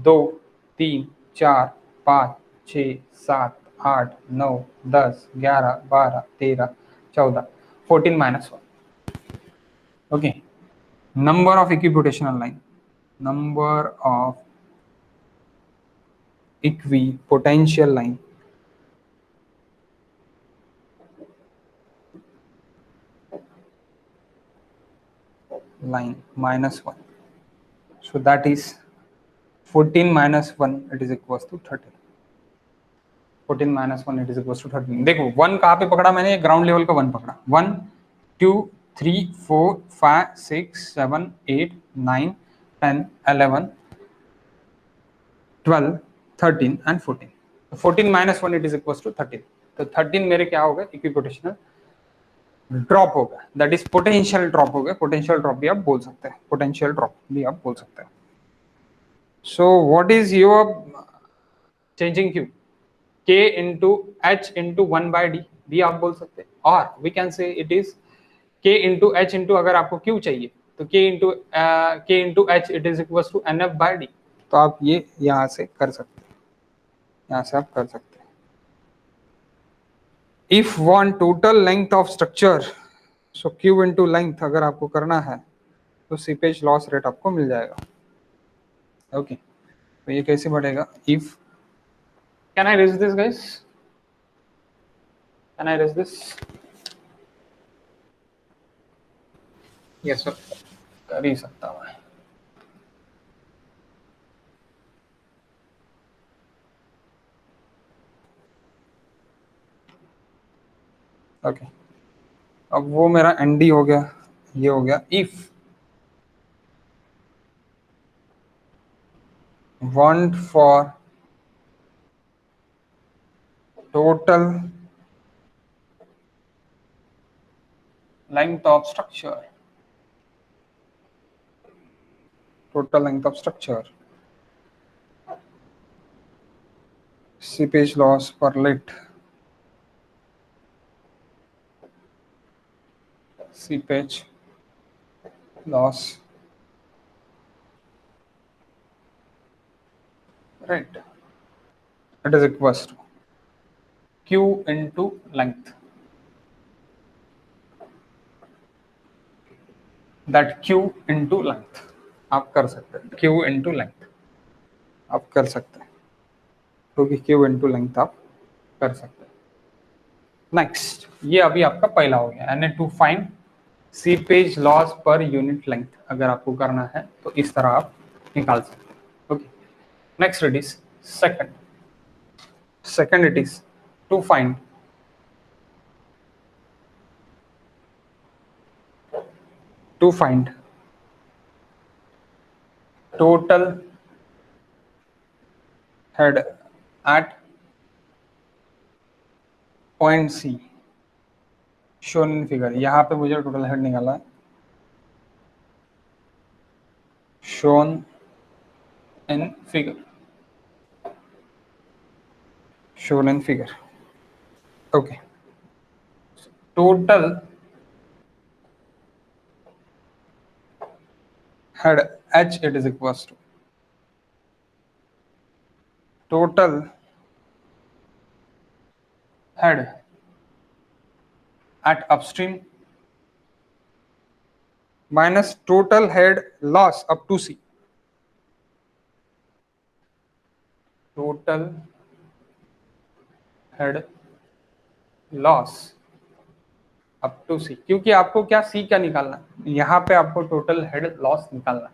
2 3 4 5 6 7 8 9 10 11 12 13 14, 14 - 1। Okay, number of equipotential line, number of equipotential line -1, so that is 14 - 1 it is equals to 13, 14 - 1 it is equals to 13। देखो 1 कहाँ पे पकड़ा मैंने? ग्राउंड लेवल का 1 पकड़ा, 1 2 3 4 5 6 7 8 9 10 11 12 13 and 14। 14 - 1 it is equals to 13। तो 13 मेरे क्या हो गए? इक्विपोटेंशियल ड्रॉप हो गया, दैट इज पोटेंशियल ड्रॉप हो गया। पोटेंशियल ड्रॉप भी आप बोल सकते हैं, पोटेंशियल ड्रॉप भी आप बोल सकते हैं। So what is your changing Q? K into H into 1/D भी आप बोल सकते हैं, और we can say it is K into H into, अगर आपको Q चाहिए तो K into H it is equals to NF/D। तो आप ये यहाँ से कर सकते हैं, यहाँ से आप कर सकते हैं। If one total length of structure, so Q into length अगर आपको करना है तो सीपेज लॉस रेट आपको मिल जाएगा। ओके, तो ये कैसे बढ़ेगा? If, can I raise this guys, can I raise this?
Yes sir.
कर ही सकता हूँ मैं। ओके, अब वो मेरा एनडी हो गया, ये हो गया। If want for total length of structure, total length of structure, seepage loss per lit, seepage loss rate, it is equals to Q into length. That Q into length आप कर सकते हैं, Q into length आप कर सकते हैं, क्योंकि Q into length आप कर सकते हैं। नेक्स्ट, ये अभी आपका पहला हो गया, यानी to find seepage loss per unit length. अगर आपको करना है तो इस तरह आप निकाल सकते हैं। Okay, next it is second. Second, it is to find total head at point C shown in figure। यहाँ पे मुझे टोटल हेड निकाला है, shown in figure, shown in figure। Okay, total head H, it is equals to total head at upstream minus total head loss up to C, total head loss up to C. क्योंकि आपको क्या सी क्या निकालना है, यहाँ पे आपको total head loss निकालना है।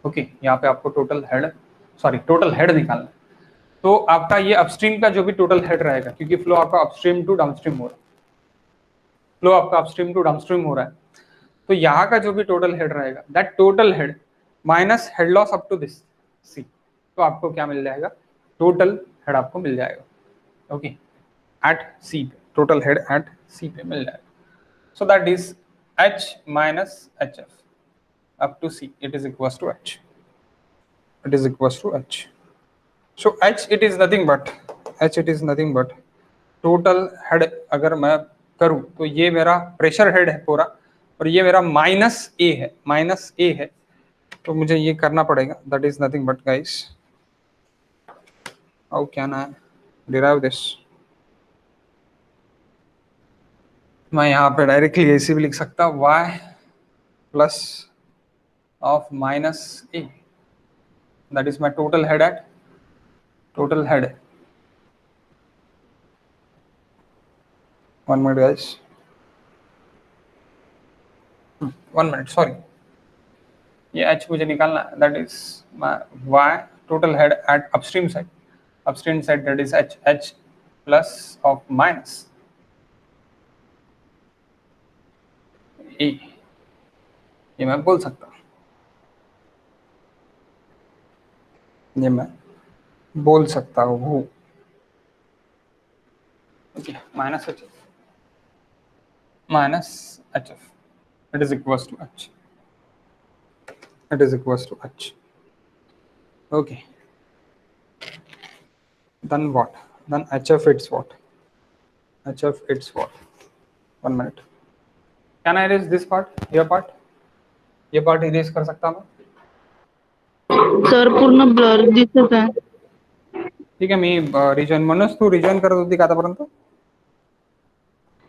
ओके, यहाँ पे आपको टोटल हेड निकालना है। तो आपका ये अपस्ट्रीम का जो भी टोटल हेड रहेगा, क्योंकि फ्लो आपका अपस्ट्रीम टू डाउनस्ट्रीम हो रहा है, फ्लो आपका अपस्ट्रीम टू डाउनस्ट्रीम हो रहा है, तो यहाँ का जो भी टोटल हेड रहेगा, that total head minus head loss up to this C, तो आपको क्या मिल जाएगा? टोटल हेड आपको मिल जाएगा। ओके, एट सी पे, टोटल हेड एट सी पे मिल जाएगा। So that is H minus HF up to C, it is equals to H, it is equals to H। So H it is nothing but total head। अगर मैं करूं तो ये मेरा pressure head है पूरा, और ये मेरा माइनस ए है, तो मुझे ये करना पड़ेगा। that is nothing but guys, how can I derive this? मैं यहाँ पे डायरेक्टली ऐसे भी लिख सकता हूँ, y plus of minus A, that is my total head at total head। 1 minute guys, 1 minute, sorry, ये h मुझे निकालना है, that is my y total head at upstream side, that is h plus of minus e, ये मैं बोल सकता हूँ, ये मैं बोल सकता हूँ। Okay, minus hf, it is equals to h, it is equals to h। okay, then what? Then hf it's what? hf it's what? 1 minute, can I erase this part, ये पार्ट इरेज कर सकता हूँ?
Sir पूर्ण blur दिसत आहे।
ठीक आहे, मी rejoin, म्हणूनच तू रिजॉइन करत होती का आतापर्यंत?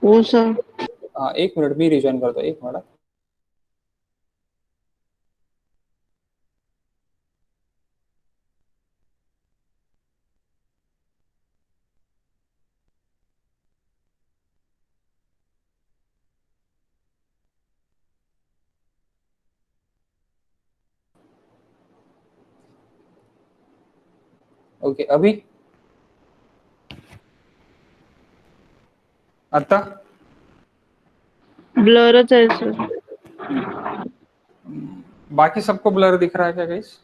हो सर।
1 मिनिट, मी रिजॉइन करतो, 1 मिनिट। ओके अभी आता
ब्लरच आहे सर.
बाकी सबको ब्लर दिख रहा है क्या गाइस?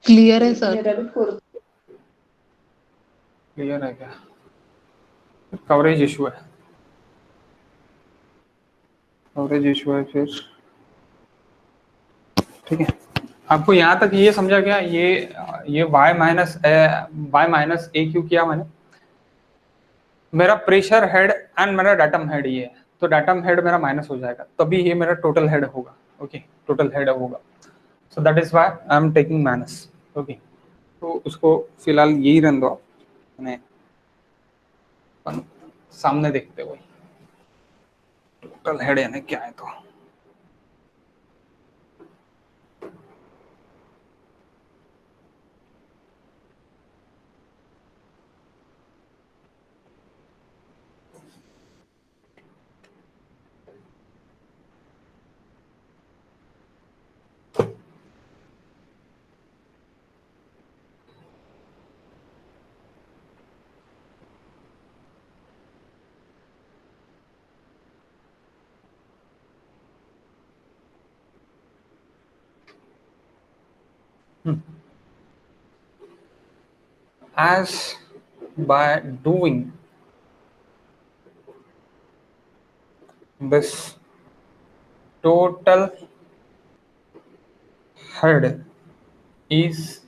क्लियर है सर.
क्लियर है क्या? कवरेज इशू है, कवरेज इशू है फिर। ठीक है, आपको यहाँ तक ये समझा गया? ये y माइनस ए क्यू किया मैंने, मेरा प्रेशर हेड एंड मेरा डाटम हेड ये है, तो डाटम हेड मेरा माइनस हो जाएगा, तभी ये मेरा टोटल हेड होगा। ओके, टोटल हेड होगा, सो that is why I am taking minus. Okay, तो उसको फिलहाल यही रहने दो, मैंने सामने देखते हुए टोटल हेड यानी क्या है। तो as by doing this, total head is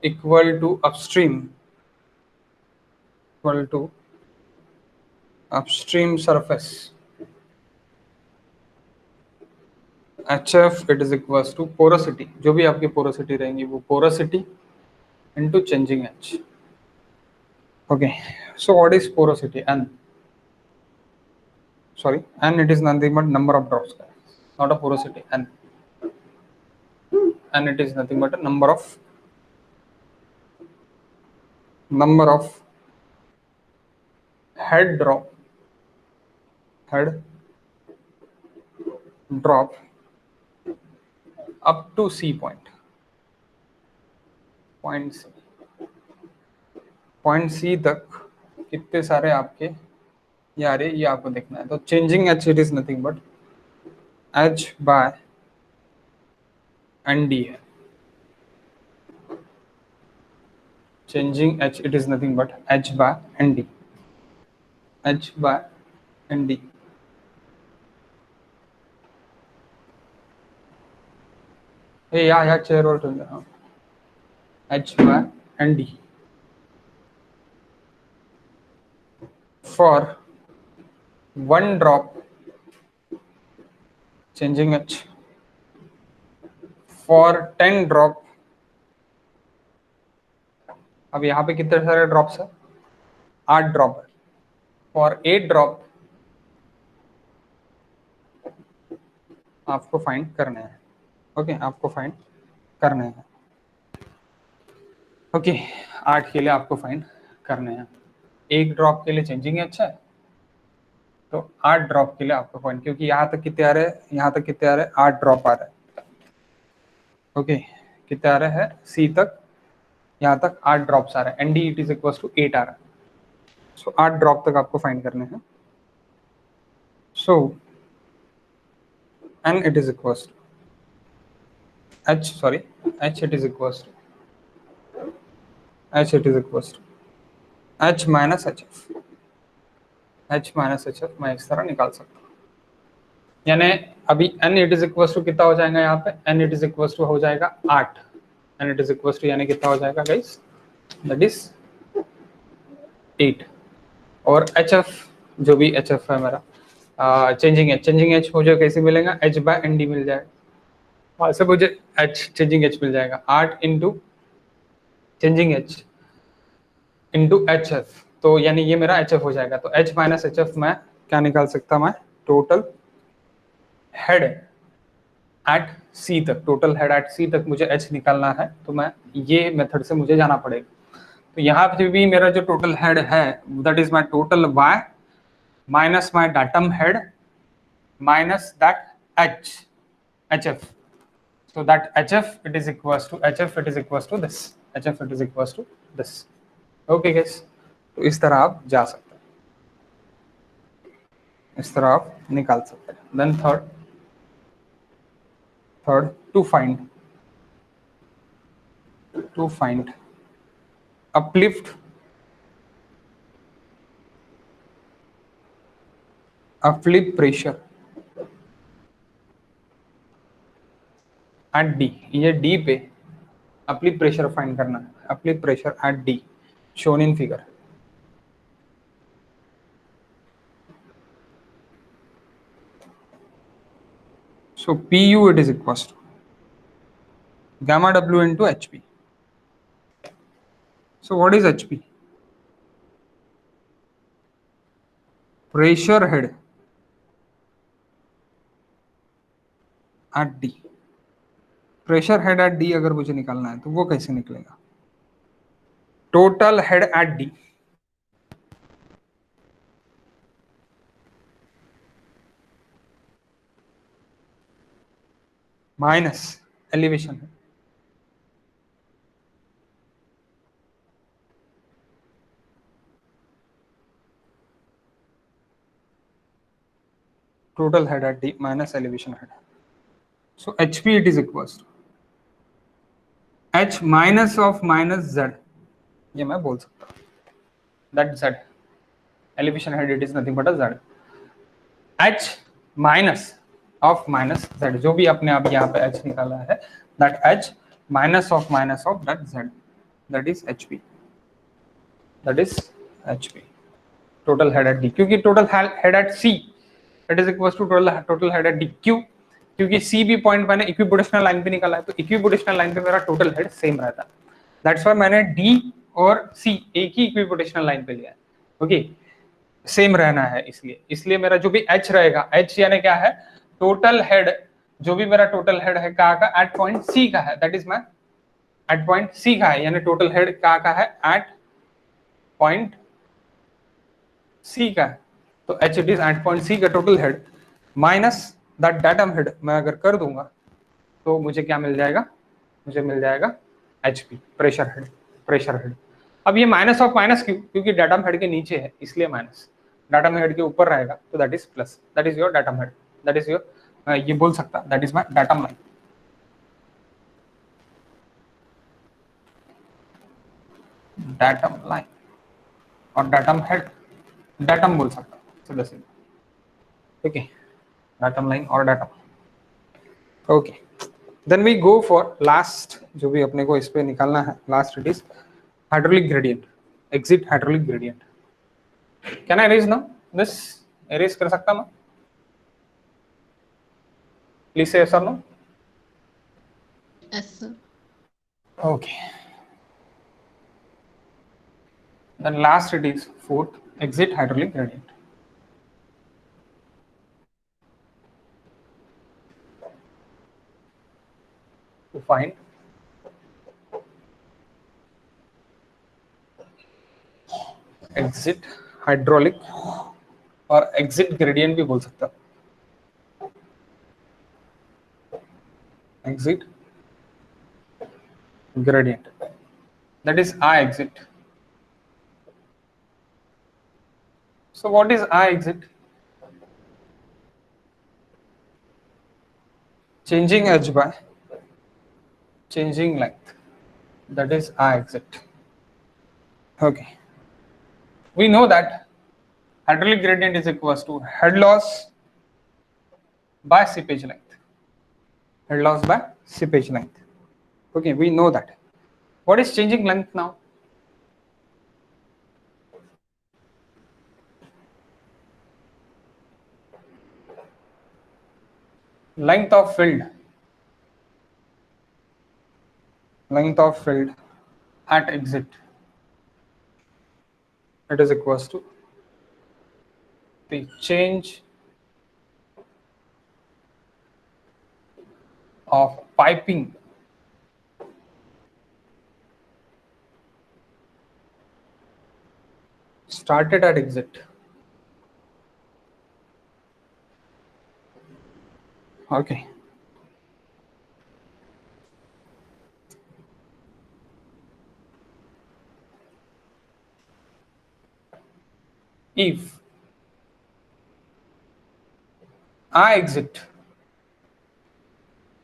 equal to upstream surface HF, it is equals to porosity, जो भी आपकी porosity रहेंगी वो porosity into changing H. Okay, so what is porosity? N. Sorry, N, it is nothing but number of drops, not a porosity. N it is nothing but a number of head drop up to C point C तक कितने सारे आपके ये आ रहे, ये आपको देखना है। तो changing H, it is nothing but H by ND है। Changing H, it is nothing but H by ND, H by ND। या चेयर और H by ND for 1 drop changing H, for 10 drop। अब यहाँ पे कितने सारे ड्रॉप्स है? 8 ड्रॉप है। फॉर 8 ड्रॉप आपको फाइंड करने हैं। ओके, आपको फाइंड करने हैं। ओके, 8 के लिए आपको फाइंड करने हैं। 1 ड्रॉप के लिए चेंजिंग H है, तो 8 ड्रॉप के लिए आपको फाइंड, क्योंकि यहाँ तक कितने आ रहे हैं? यहाँ तक कितने आ रहे हैं? 8 ड्रॉप आ रहे हैं। ओके, कितने आ रहे हैं? C तक, यहाँ तक 8 ड्रॉप्स आ रहे हैं। ND, it is equal to 8 आ रहा है। सो 8 ड्रॉप तक आपको फाइंड करने हैं। So N, it is equal to H, it is equals to H minus HF। H minus HF मैं इस तरह निकाल सकता हूँ, यानी अभी N, it is equal to कितना हो जाएगा? यहाँ पे N, it is equal to हो जाएगा 8। N, it is equal to यानी कितना हो जाएगा गाइस? That is 8। और HF, जो भी HF है मेरा, चेंजिंग H मुझे कैसे मिलेगा? H बाय ND मिल जाएगा। वहां से मुझे चेंजिंग H मिल जाएगा 8 into changing H into HF, तो यानी ये मेरा HF हो जाएगा। तो H माइनस HF मैं क्या निकाल सकता? मैं टोटल हेड एट C तक, टोटल हेड एट C तक मुझे H निकालना है, तो मैं ये मेथड से मुझे जाना पड़ेगा। तो यहाँ पे भी मेरा जो टोटल हेड है that is my total Y minus my datum head minus that HF। So that HF it is equals to this. HF it is equals to this. Okay guys. तो इस तरह आप जा सकते हैं, इस तरह आप निकाल सकते हैं. Then third to find uplift pressure at D. ये D पे uplift pressure फाइंड करना है. uplift pressure at D shown in figure. So PU it is equals to gamma W into HP. So what is HP? Pressure head at D. Pressure head at D अगर मुझे निकालना है तो वो कैसे निकलेगा? Total head at D minus elevation है, total head at D minus elevation head. So HP it is equals to H minus of minus Z. ये मैं बोल सकता हूँ that Z elevation head it is nothing but a Z. H minus of minus Z, जो भी आपने अब यहाँ पे H निकाला है, that H minus of that Z, that is HP. That is HP total head at D. क्योंकि total head at C it is equals to total head at D. क्यों? क्योंकि C भी पॉइंट मैंने equipotential line पे निकाला है, तो equipotential line पे मेरा टोटल हेड सेम रहता है. दैट्स व्हाई मैंने D और C एक ही इक्विपोटेंशियल लाइन पे लिया है. ओके, सेम रहना है, इसलिए मेरा जो भी H रहेगा, H यानी क्या है? Total head. जो भी मेरा टोटल हेड है कहाँ का? एट पॉइंट C का है. That is my at point C का है, यानी टोटल हेड कहाँ का है? एट पॉइंट C का है. तो H it is at point C का total head minus that datum head. मैं अगर कर दूंगा तो मुझे क्या मिल जाएगा? मुझे मिल जाएगा HP प्रेशर हेड. अब ये माइनस ऑफ माइनस क्यों? क्योंकि डाटम हेड के नीचे है, इसलिए माइनस. डाटम हेड के ऊपर रहेगा तो that is plus. That is your datum head. That is your, ये बोल सकता, that is my datum line. Datum line और डाटम हेड, डाटम बोल सकता सीधा सीधा. ठीक है, डाटम लाइन और datum. Okay, then we go for last. जो भी अपने को इस पे निकालना है, last it is hydraulic gradient, exit hydraulic gradient. Can I erase now this? Erase कर सकता मैं? प्लीज से यस और no.
Yes, sir.
Okay. Then last it is fourth, exit hydraulic gradient. To find exit hydraulic और exit gradient भी बोल सकता. Exit gradient, that is I exit. So what is I exit? Changing edge by changing length, that is I exit. Okay, we know that hydraulic gradient is equals to head loss by seepage length. Head loss by seepage length. Okay, we know that. What is changing length now? Length of field at exit, it is equals to the change of piping started at exit. Okay, if I exit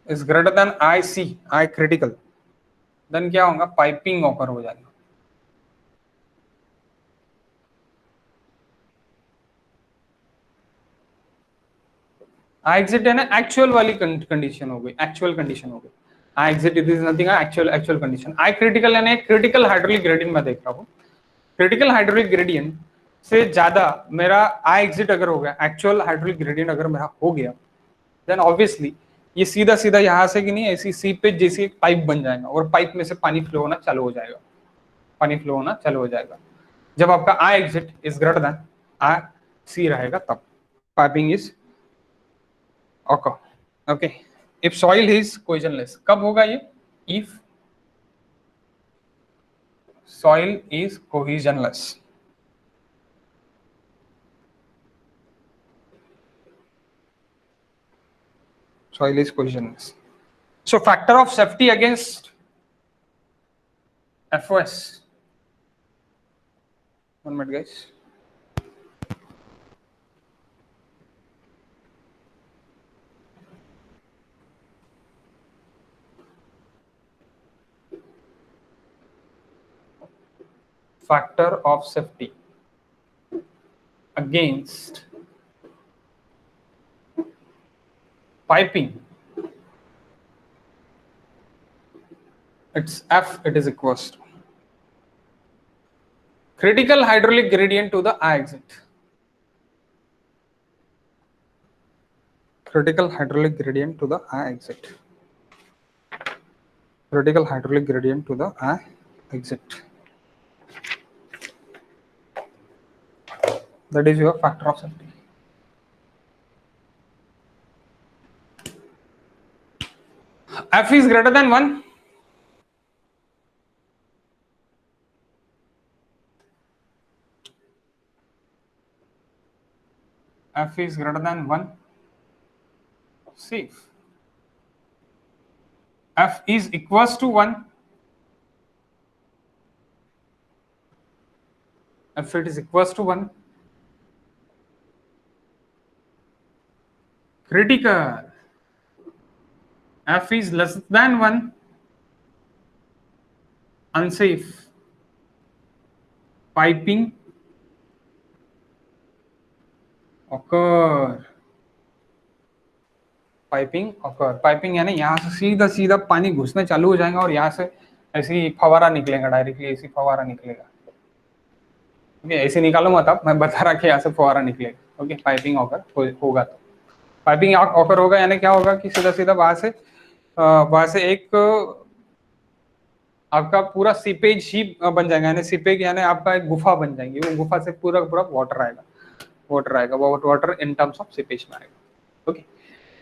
is greater than IC, I critical, then क्या होगा, piping occur हो जाएगा। I exit है ना, actual वाली condition हो गई, actual condition हो गई। I exit it is nothing, actual condition. I critical यानी क्रिटिकल हाइड्रोलिक ग्रेडियंट में देख रहा हूँ। क्रिटिकल हाइड्रोलिक ग्रेडियंट से ज्यादा मेरा I exit अगर हो गया, एक्चुअल हाइड्रोलिक ग्रेडियंट अगर मेरा हो गया, देन ऑब्वियसली ये सीधा सीधा यहाँ से कि नहीं ऐसी सीपेज जैसी एक पाइप बन जाएगा और पाइप में से पानी फ्लो होना चालू हो जाएगा, पानी फ्लो होना चालू हो जाएगा। जब आपका I exit is greater than I C रहेगा तब piping is occur. Okay. If soil is cohesionless, कब होगा ये? If soil is cohesionless. Soil is cohesionless. So factor of safety against FOS. 1 minute, guys. Factor of safety against piping, it's F, it is equals to critical hydraulic gradient to the I exit. Critical hydraulic gradient to the I exit. Critical hydraulic gradient to the I exit. That is your factor of safety. F is greater than 1. F is greater than 1. Safe. F is equals to 1. If it is equals to 1. Critical. F is less than 1. Unsafe. Piping occur. Piping occur. Piping यानी यहाँ से सीधा सीधा पानी घुसना चालू हो जाएगा और यहाँ से ऐसी फवारा निकलेगा, डायरेक्टली ऐसी फवारा निकलेगा। ओके, ऐसे निकालो मत आप, मैं बता रहा कि यहाँ से फवारा निकलेगा। ओके, पाइपिंग ऑकर होगा तो पाइपिंग ऑकर होगा यानी क्या होगा कि सीधा सीधा वहां से एक आपका पूरा सीपेज ही बन जाएगा, यानी सीपेज यानी आपका एक गुफा बन जाएगी, वो गुफा से पूरा पूरा वाटर आएगा, water in terms of seepage में आएगा। ओके,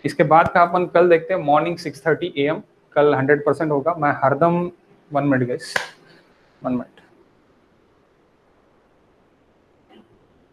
इसके बाद का अपन कल देखते हैं मॉर्निंग 6:30 AM, कल 100% होगा। मैं हरदम 1 मिनट गाइस, 1 मिनट।